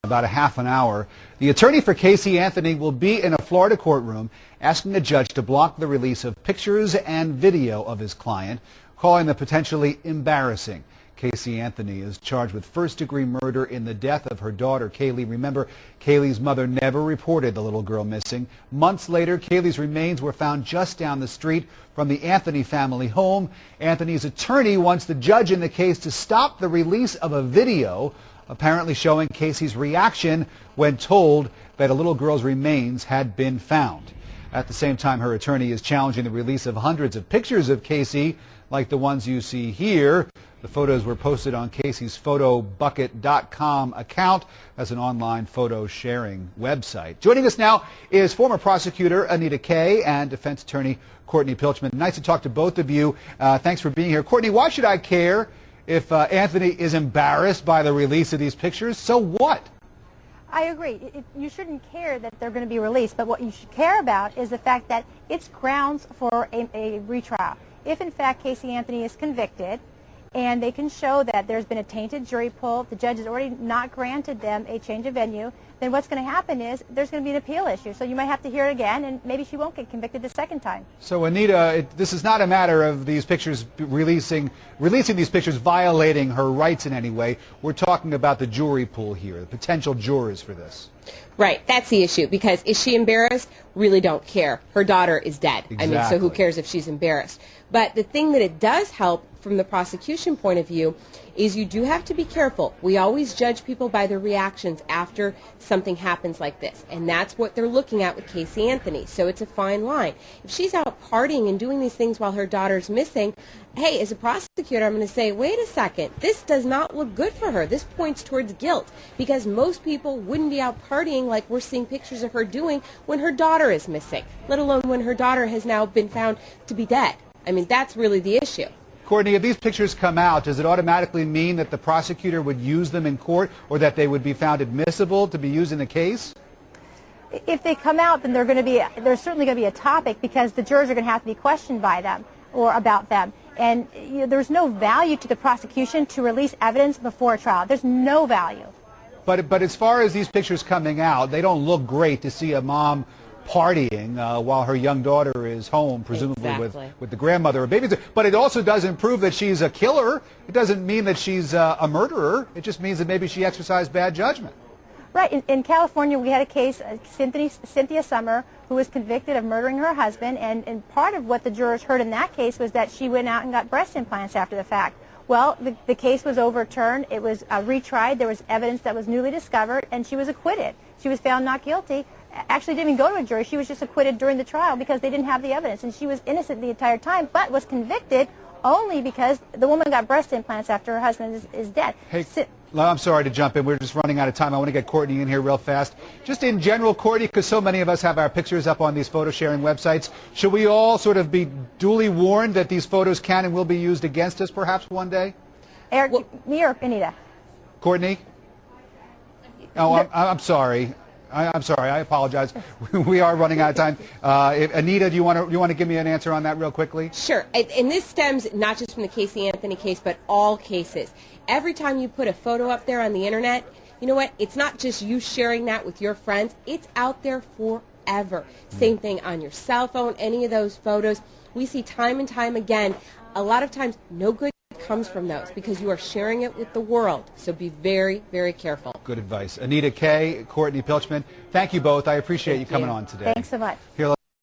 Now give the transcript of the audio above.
about a half an hour. The attorney for Casey Anthony will be in a Florida courtroom asking the judge to block the release of pictures and video of his client, calling them potentially embarrassing. Casey Anthony is charged with first-degree murder in the death of her daughter, Kaylee. Remember, Kaylee's mother never reported the little girl missing. Months later, Kaylee's remains were found just down the street from the Anthony family home. Anthony's attorney wants the judge in the case to stop the release of a video apparently showing Casey's reaction when told that a little girl's remains had been found. At the same time, her attorney is challenging the release of hundreds of pictures of Casey, like the ones you see here. The photos were posted on Casey's photobucket.com account as an online photo sharing website. Joining us now is former prosecutor Anita Kay and defense attorney Courtney Pilchman. Nice to talk to both of you. Thanks for being here. Courtney, why should I care if Anthony is embarrassed by the release of these pictures? So what? I agree. You shouldn't care that they're going to be released, but what you should care about is the fact that it's grounds for a retrial. If, in fact, Casey Anthony is convicted and they can show that there's been a tainted jury pool, the judge has already not granted them a change of venue, then what's going to happen is there's going to be an appeal issue. So you might have to hear it again, and maybe she won't get convicted the second time. So, Anita, this is not a matter of these pictures releasing these pictures violating her rights in any way. We're talking about the jury pool here, the potential jurors for this. Right, that's the issue, because is she embarrassed? Really don't care. Her daughter is dead. Exactly. I mean, so who cares if she's embarrassed? But the thing that it does help from the prosecution point of view is you do have to be careful. We always judge people by their reactions after something happens like this, and that's what they're looking at with Casey Anthony. So it's a fine line. If she's out partying and doing these things while her daughter's missing, hey, as a prosecutor, I'm going to say, wait a second, this does not look good for her. This points towards guilt, because most people wouldn't be out partying like we're seeing pictures of her doing when her daughter is missing, let alone when her daughter has now been found to be dead. I mean, that's really the issue. Courtney, if these pictures come out, does it automatically mean that the prosecutor would use them in court, or that they would be found admissible to be used in the case? If they come out, then there's certainly going to be a topic, because the jurors are going to have to be questioned by them or about them. And there's no value to the prosecution to release evidence before a trial. There's no value. But as far as these pictures coming out, they don't look great to see a mom partying while her young daughter is home, presumably with the grandmother or babysitter. But it also doesn't prove that she's a killer. It doesn't mean that she's a murderer. It just means that maybe she exercised bad judgment. Right. In California, we had a case, Cynthia Summer, who was convicted of murdering her husband, and part of what the jurors heard in that case was that she went out and got breast implants after the fact. Well, the case was overturned. It was retried. There was evidence that was newly discovered, and she was acquitted. She was found not guilty. Actually didn't even go to a jury. She was just acquitted during the trial because they didn't have the evidence, and she was innocent the entire time, but was convicted only because the woman got breast implants after her husband is dead. Hey, I'm sorry to jump in. We're just running out of time. I want to get Courtney in here real fast. Just in general, Courtney, because so many of us have our pictures up on these photo sharing websites, should we all sort of be duly warned that these photos can and will be used against us perhaps one day? Eric, me or Anita? Courtney? Oh, I'm sorry. I'm sorry. I apologize. We are running out of time. Anita, do you want to give me an answer on that real quickly? Sure. And this stems not just from the Casey Anthony case, but all cases. Every time you put a photo up there on the internet, you know what? It's not just you sharing that with your friends. It's out there forever. Same thing on your cell phone, any of those photos. We see time and time again, a lot of times no good comes from those because you are sharing it with the world. So be very, very careful. Good advice. Anita Kay, Courtney Pilchman, thank you both. I appreciate you coming on today. Thanks so much. Here,